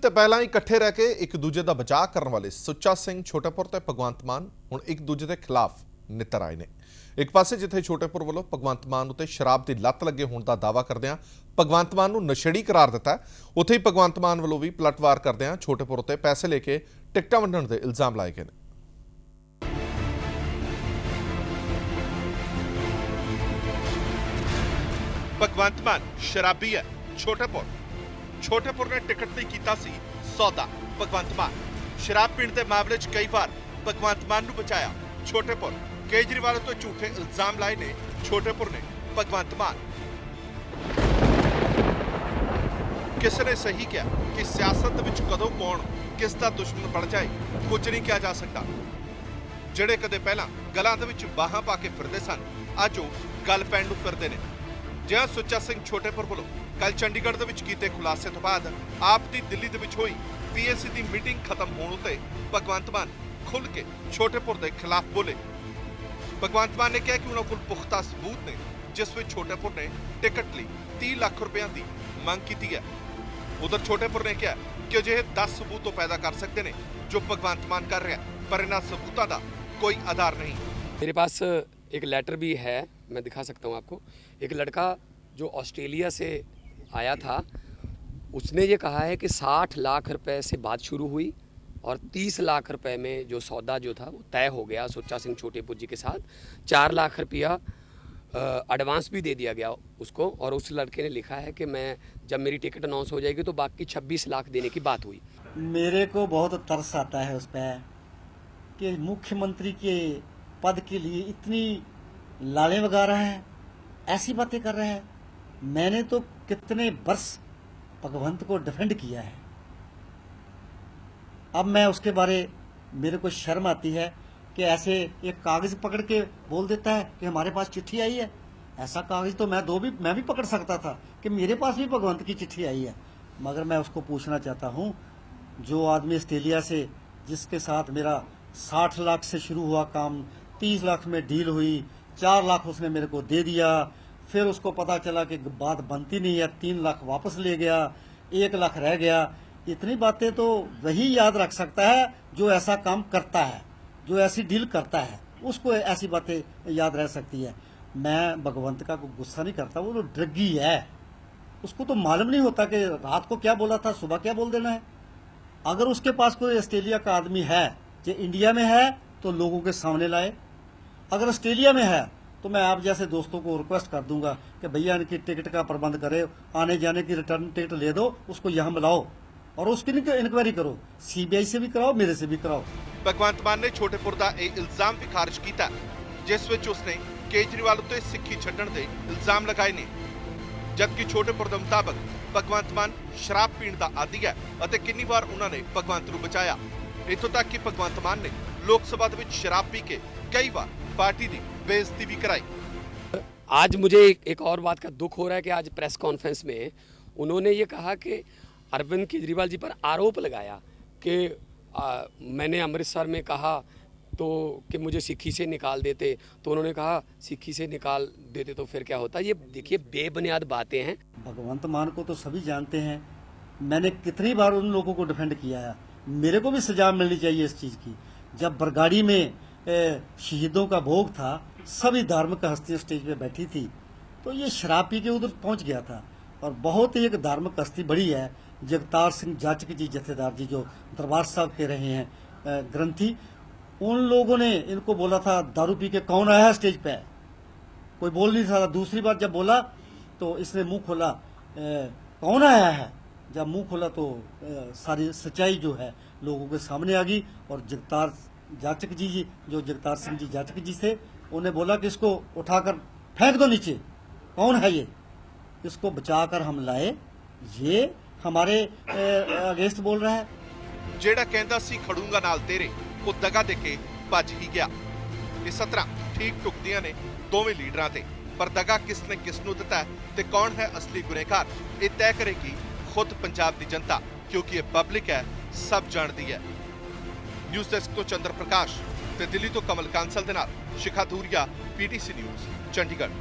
ਤੇ ਪਹਿਲਾਂ ਹੀ ਇਕੱਠੇ ਰਹਿ ਕੇ ਇੱਕ ਦੂਜੇ ਦਾ ਬਚਾਅ ਕਰਨ ਵਾਲੇ ਸੁੱਚਾ ਸਿੰਘ ਛੋਟੇਪੁਰ ਤੇ ਭਗਵੰਤ ਮਾਨ ਹੁਣ ਇੱਕ ਦੂਜੇ ਦੇ ਖਿਲਾਫ ਨਿੱਤਰ ਆਏ ਨੇ। ਇੱਕ ਪਾਸੇ ਜਿੱਥੇ ਛੋਟੇਪੁਰ ਵੱਲੋਂ ਭਗਵੰਤ ਮਾਨ ਉੱਤੇ ਸ਼ਰਾਬ ਦੀ ਲੱਤ ਲੱਗੇ ਹੋਣ ਦਾ ਦਾਅਵਾ ਕਰਦਿਆਂ ਭਗਵੰਤ ਮਾਨ ਨੂੰ ਨਸ਼ੇੜੀ ਕਰਾਰ ਦਿੱਤਾ, ਉੱਥੇ ਹੀ ਭਗਵੰਤ ਮਾਨ ਵੱਲੋਂ ਵੀ ਪਲਟਵਾਰ ਕਰਦਿਆਂ ਛੋਟੇਪੁਰ ਉੱਤੇ ਪੈਸੇ ਲੈ ਕੇ ਟਿਕਟਾਂ ਵੰਡਣ ਦੇ ਇਲਜ਼ਾਮ ਲਾਏ ਗਏ ਨੇ। भगवंत मान शराबी है। छोटेपुर ने टिकट नहीं कीता सी सौदा। भगवंत मान शराब पीण के मामले च कई बार भगवंत मान नूं बचाया। छोटेपुर केजरीवाल तो झूठे इल्जाम लाए ने छोटेपुर ने भगवंत मान। किसी ने सही किया कि सियासत विच कदों कौन किस दा दुश्मन बन जाए कुछ नहीं किया जा सकता। ਜਿਹੜੇ ਕਦੇ ਪਹਿਲਾਂ ਗਲਾਂ ਦੇ ਵਿੱਚ ਬਾਹਾਂ ਪਾ ਕੇ ਫਿਰਦੇ ਸਨ, ਅੱਜ ਉਹ ਗੱਲ ਪੈਣ ਨੂੰ ਫਿਰਦੇ ਨੇ। ਜਿਹਾ ਸੁੱਚਾ ਸਿੰਘ ਛੋਟੇਪੁਰ ਵੱਲੋਂ ਕੱਲ ਚੰਡੀਗੜ੍ਹ ਦੇ ਵਿੱਚ ਕੀਤੇ ਖੁਲਾਸੇ ਤੋਂ ਬਾਅਦ ਆਪ ਦੀ ਦਿੱਲੀ ਦੇ ਵਿੱਚ ਹੋਈ ਪੀਏਸੀ ਦੀ ਮੀਟਿੰਗ ਖਤਮ ਹੋਣ ਉੱਤੇ ਭਗਵੰਤ ਮਾਨ ਖੁੱਲ੍ਹ ਕੇ ਛੋਟੇਪੁਰ ਦੇ ਖਿਲਾਫ ਬੋਲੇ। ਭਗਵੰਤ ਮਾਨ ਨੇ ਕਿਹਾ ਕਿ ਉਹਨਾਂ ਕੋਲ ਪੁਖਤਾ ਸਬੂਤ ਨੇ ਜਿਸ ਵਿੱਚ ਛੋਟੇਪੁਰ ਨੇ ਟਿਕਟ ਲਈ 30 ਲੱਖ ਰੁਪਏ ਦੀ ਮੰਗ ਕੀਤੀ ਹੈ। ਉਧਰ ਛੋਟੇਪੁਰ ਨੇ ਕਿਹਾ ਕਿ ਅਜਿਹੇ 10 ਸਬੂਤ ਤੋਂ ਪੈਦਾ ਕਰ ਸਕਦੇ ਨੇ ਜੋ ਭਗਵੰਤ ਮਾਨ ਕਰ ਰਿਹਾ, ਪਰ ਇਹਨਾਂ ਸਬੂਤਾਂ ਦਾ कोई आधार नहीं। मेरे पास एक लेटर भी है, मैं दिखा सकता हूँ आपको। एक लड़का जो ऑस्ट्रेलिया से आया था, उसने ये कहा है कि 60 लाख रुपए से बात शुरू हुई और 30 लाख रुपए में जो सौदा जो था वो तय हो गया सुच्चा सिंह छोटेपुर जी के साथ। 4 लाख रुपया एडवांस भी दे दिया गया उसको, और उस लड़के ने लिखा है कि मैं जब मेरी टिकट अनाउंस हो जाएगी तो बाकी 26 लाख देने की बात हुई। मेरे को बहुत तरस आता है उस पर कि मुख्यमंत्री के पद के लिए इतनी लाले बगा रहे हैं, ऐसी बातें कर रहे हैं। मैंने तो कितने वर्ष भगवंत को डिफेंड किया है। अब मैं उसके बारे मेरे को शर्म आती है कि ऐसे एक कागज पकड़ के बोल देता है कि हमारे पास चिट्ठी आई है। ऐसा कागज तो मैं भी पकड़ सकता था कि मेरे पास भी भगवंत की चिट्ठी आई है। मगर मैं उसको पूछना चाहता हूँ, जो आदमी ऑस्ट्रेलिया से जिसके साथ मेरा 60 लाख से शुरू हुआ काम, 30 लाख में डील हुई, 4 लाख उसने मेरे को दे दिया, फिर उसको पता चला कि बात बनती नहीं है, 3 लाख वापस ले गया, 1 लाख रह गया। इतनी बातें तो वही याद रख सकता है जो ऐसा काम करता है, जो ऐसी डील करता है, उसको ऐसी बातें याद रह सकती है। मैं भगवंत का कोई गुस्सा नहीं करता, वो तो ड्रगी है। उसको तो मालूम नहीं होता कि रात को क्या बोला था, सुबह क्या बोल देना है। अगर उसके पास कोई ऑस्ट्रेलिया का आदमी है जो इंडिया में है तो लोगों के सामने लाए। अगर ऑस्ट्रेलिया में है तो मैं आप जैसे दोस्तों को रिक्वेस्ट कर दूंगा कि भैया इनकी टिकट का प्रबंध करे, आने जाने की रिटर्न टिकट ले दो, उसको यहाँ बुलाओ और उसकी इंक्वायरी करो, सीबीआई से भी कराओ, मेरे से भी कराओ। भगवंत मान ने छोटेपुर का यह इल्जाम भी खारिज किया जिस विच उसने केजरीवाल उत्ते सिक्खी छड्डण दे इल्जाम लगाए ने, जबकि छोटेपुर के मुताबिक भगवंत मान शराब पीण का आदी है और कितनी बार उन्होंने भगवंत नूं बचाया। इत्थों तक कि भगवंत मान ने लोक सभा में शराब पी के कई बार पार्टी की बेइज्जती भी कराई। आज मुझे एक और बात का दुख हो रहा है कि आज प्रेस कॉन्फ्रेंस में उन्होंने ये कहा कि अरविंद केजरीवाल जी पर आरोप लगाया कि मैंने अमृतसर में कहा तो कि मुझे सिक्खी से निकाल देते, तो उन्होंने कहा सिक्खी से निकाल देते तो फिर क्या होता। ये देखिए बेबुनियाद बातें हैं। भगवंत मान को तो सभी जानते हैं, मैंने कितनी बार उन लोगों को डिफेंड किया है। मेरे को भी सजा मिलनी चाहिए इस चीज़ की। जब बरगाड़ी में शहीदों का भोग था, सभी धार्मिक हस्तियां स्टेज पे बैठी थी, तो ये शराब पी के उधर पहुंच गया था। और बहुत ही एक धार्मिक हस्ती बड़ी है, जगतार सिंह जाचक जी जथेदार जी, जो दरबार साहब के रहे हैं ग्रंथी, उन लोगों ने इनको बोला था दारू पी के कौन आया है स्टेज पे। कोई बोल नहीं था। दूसरी बार जब बोला तो इसने मुंह खोला, कौन आया है। जब मुंह खोला तो सारी सच्चाई जो है लोगों के सामने आ गई। और जगतार जाचक जी जो जगतार सिंह जी जाचक जी थे, उन्हें बोला कि इसको उठाकर फेंक दो नीचे, कौन है ये। इसको बचाकर हम लाए, ये हमारे अगेंस्ट बोल रहा है। जेड़ा कहंदा सी खड़ूंगा नाल तेरे, वो दगा दे के भज ही गया। इस तरह ठीक टुकदियां ने दोवें लीडरां ते, पर दगा किसने किसनूं दिता है ते कौन है असली गुनहगार, ये तय करेगी खुद पंजाब की जनता, क्योंकि ये पब्लिक है, सब जानती है। न्यूज़ डेस्क तो चंद्र प्रकाश ते दिल्ली तो कमल कांसल दे नाल शिखा धूरिया, PTC न्यूज़ चंडीगढ़।